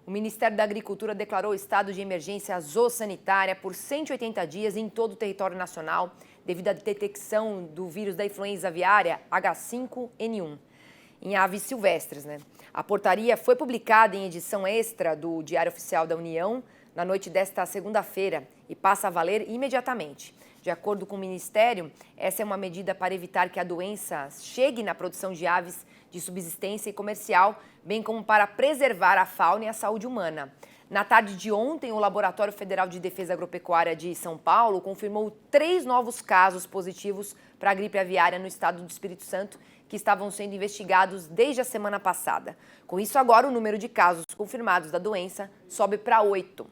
O Ministério da Agricultura declarou estado de emergência zoossanitária por 180 dias em todo o território nacional, devido à detecção do vírus da influenza aviária H5N1 em aves silvestres, né? A portaria foi publicada em edição extra do Diário Oficial da União na noite desta segunda-feira e passa a valer imediatamente. De acordo com o Ministério, essa é uma medida para evitar que a doença chegue na produção de aves de subsistência e comercial, bem como para preservar a fauna e a saúde humana. Na tarde de ontem, o Laboratório Federal de Defesa Agropecuária de São Paulo confirmou 3 novos casos positivos para a gripe aviária no estado do Espírito Santo, que estavam sendo investigados desde a semana passada. Com isso, agora o número de casos confirmados da doença sobe para 8.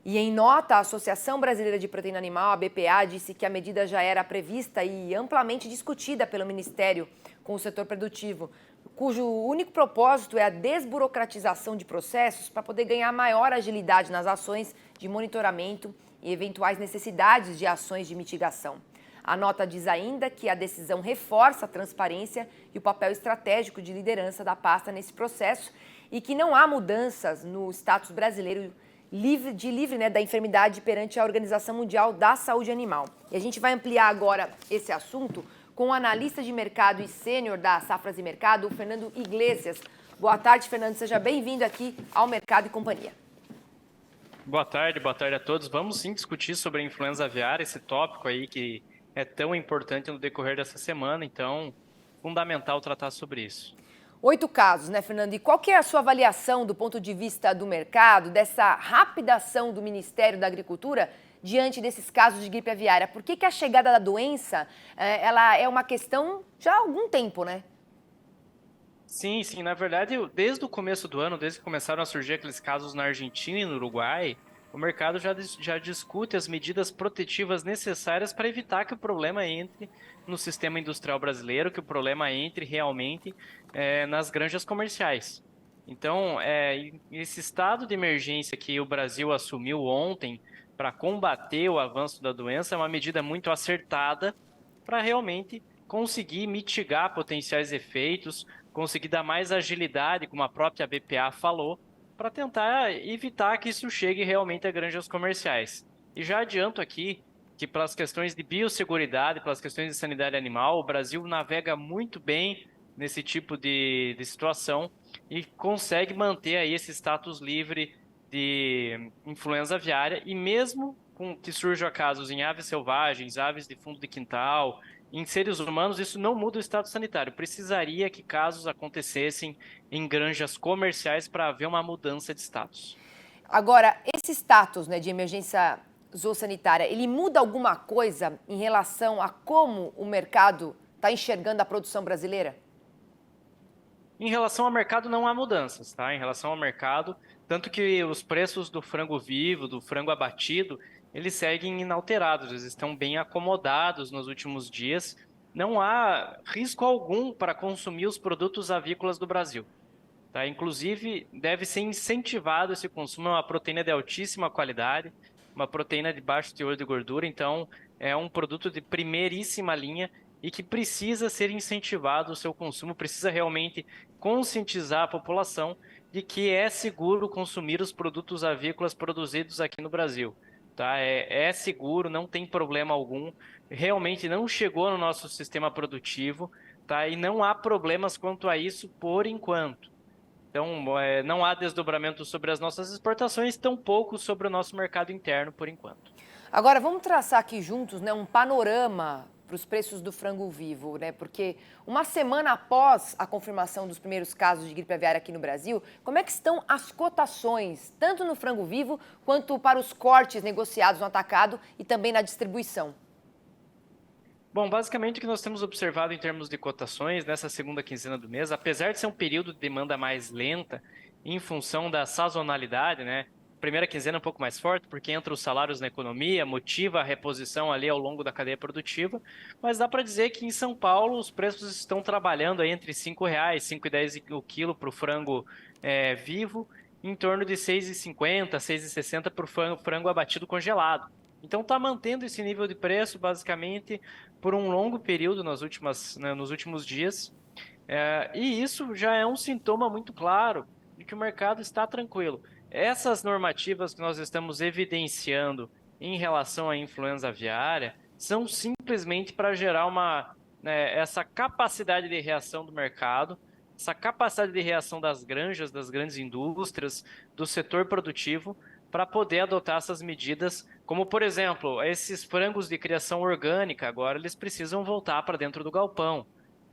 E em nota, a Associação Brasileira de Proteína Animal, a BPA, disse que a medida já era prevista e amplamente discutida pelo Ministério com o setor produtivo, cujo único propósito é a desburocratização de processos para poder ganhar maior agilidade nas ações de monitoramento e eventuais necessidades de ações de mitigação. A nota diz ainda que a decisão reforça a transparência e o papel estratégico de liderança da pasta nesse processo e que não há mudanças no status brasileiro livre da enfermidade perante a Organização Mundial da Saúde Animal. E a gente vai ampliar agora esse assunto com o analista de mercado e sênior da Safras e Mercado, o Fernando Iglesias. Boa tarde, Fernando. Seja bem-vindo aqui ao Mercado e Companhia. Boa tarde a todos. Vamos sim discutir sobre a influenza aviária, esse tópico aí que é tão importante no decorrer dessa semana, então, fundamental tratar sobre isso. 8 casos, né, Fernando? E qual que é a sua avaliação do ponto de vista do mercado, dessa rápida ação do Ministério da Agricultura diante desses casos de gripe aviária? Por que a chegada da doença ela é uma questão já há algum tempo, né? Sim, na verdade, desde o começo do ano, desde que começaram a surgir aqueles casos na Argentina e no Uruguai, o mercado já discute as medidas protetivas necessárias para evitar que o problema entre no sistema industrial brasileiro, que o problema entre realmente nas granjas comerciais. Então, esse estado de emergência que o Brasil assumiu ontem para combater o avanço da doença é uma medida muito acertada para realmente conseguir mitigar potenciais efeitos, conseguir dar mais agilidade, como a própria BPA falou, para tentar evitar que isso chegue realmente a granjas comerciais. E já adianto aqui que pelas questões de biosseguridade, pelas questões de sanidade animal, o Brasil navega muito bem nesse tipo de situação e consegue manter aí esse status livre de influenza aviária, e mesmo com que surjam casos em aves selvagens, aves de fundo de quintal, em seres humanos, isso não muda o status sanitário. Precisaria que casos acontecessem em granjas comerciais para haver uma mudança de status. Agora, esse status, né, de emergência zoossanitária, ele muda alguma coisa em relação a como o mercado está enxergando a produção brasileira? Em relação ao mercado, não há mudanças, tá? Em relação ao mercado, tanto que os preços do frango vivo, do frango abatido, eles seguem inalterados, eles estão bem acomodados nos últimos dias. Não há risco algum para consumir os produtos avícolas do Brasil, tá? Inclusive, deve ser incentivado esse consumo, é uma proteína de altíssima qualidade, uma proteína de baixo teor de gordura, então é um produto de primeiríssima linha e que precisa ser incentivado o seu consumo, precisa realmente conscientizar a população de que é seguro consumir os produtos avícolas produzidos aqui no Brasil. Tá? É seguro, não tem problema algum, realmente não chegou no nosso sistema produtivo, tá? E não há problemas quanto a isso por enquanto. Então, não há desdobramento sobre as nossas exportações, tampouco sobre o nosso mercado interno por enquanto. Agora, vamos traçar aqui juntos, né, um panorama para os preços do frango vivo, né? Porque uma semana após a confirmação dos primeiros casos de gripe aviária aqui no Brasil, como é que estão as cotações, tanto no frango vivo quanto para os cortes negociados no atacado e também na distribuição? Bom, basicamente o que nós temos observado em termos de cotações nessa segunda quinzena do mês, apesar de ser um período de demanda mais lenta, em função da sazonalidade, né? Primeira quinzena é um pouco mais forte, porque entra os salários na economia, motiva a reposição ali ao longo da cadeia produtiva, mas dá para dizer que em São Paulo os preços estão trabalhando aí entre R$ 5,00, R$ 5,10 o quilo para o frango vivo, em torno de R$ 6,50, R$ 6,60 para o frango abatido congelado. Então está mantendo esse nível de preço basicamente por um longo período nos últimos dias, e isso já é um sintoma muito claro de que o mercado está tranquilo. Essas normativas que nós estamos evidenciando em relação à influenza aviária são simplesmente para gerar essa capacidade de reação do mercado, essa capacidade de reação das granjas, das grandes indústrias, do setor produtivo, para poder adotar essas medidas, como, por exemplo, esses frangos de criação orgânica, agora eles precisam voltar para dentro do galpão.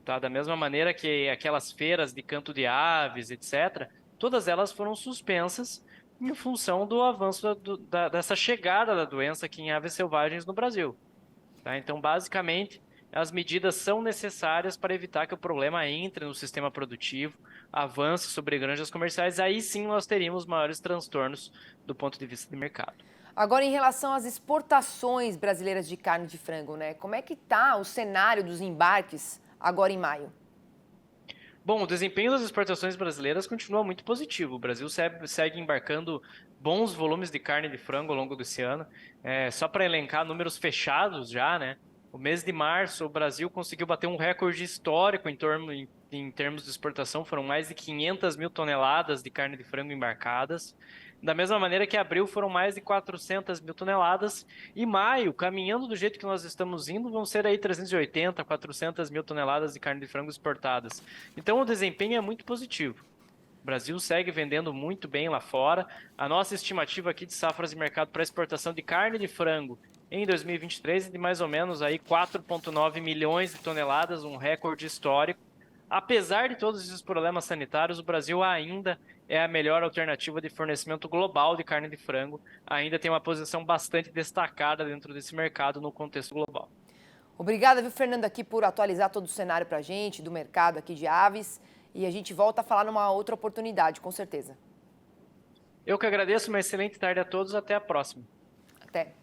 Tá? Da mesma maneira que aquelas feiras de canto de aves, etc., todas elas foram suspensas em função do avanço dessa chegada da doença aqui em aves selvagens no Brasil. Tá? Então, basicamente, as medidas são necessárias para evitar que o problema entre no sistema produtivo, avance sobre granjas comerciais, aí sim nós teríamos maiores transtornos do ponto de vista de mercado. Agora, em relação às exportações brasileiras de carne de frango, né? Como é que está o cenário dos embarques agora em maio? Bom, o desempenho das exportações brasileiras continua muito positivo. O Brasil segue embarcando bons volumes de carne de frango ao longo desse ano. Só para elencar números fechados já, né? O mês de março, o Brasil conseguiu bater um recorde histórico em termos de exportação. Foram mais de 500 mil toneladas de carne de frango embarcadas. Da mesma maneira que abril foram mais de 400 mil toneladas. E maio, caminhando do jeito que nós estamos indo, vão ser aí 380, 400 mil toneladas de carne de frango exportadas. Então o desempenho é muito positivo. O Brasil segue vendendo muito bem lá fora. A nossa estimativa aqui de safras de mercado para exportação de carne de frango em 2023 é de mais ou menos aí 4,9 milhões de toneladas, um recorde histórico. Apesar de todos esses problemas sanitários, o Brasil ainda é a melhor alternativa de fornecimento global de carne de frango, ainda tem uma posição bastante destacada dentro desse mercado no contexto global. Obrigada, viu, Fernando, aqui por atualizar todo o cenário para a gente, do mercado aqui de aves. E a gente volta a falar numa outra oportunidade, com certeza. Eu que agradeço, uma excelente tarde a todos, até a próxima. Até.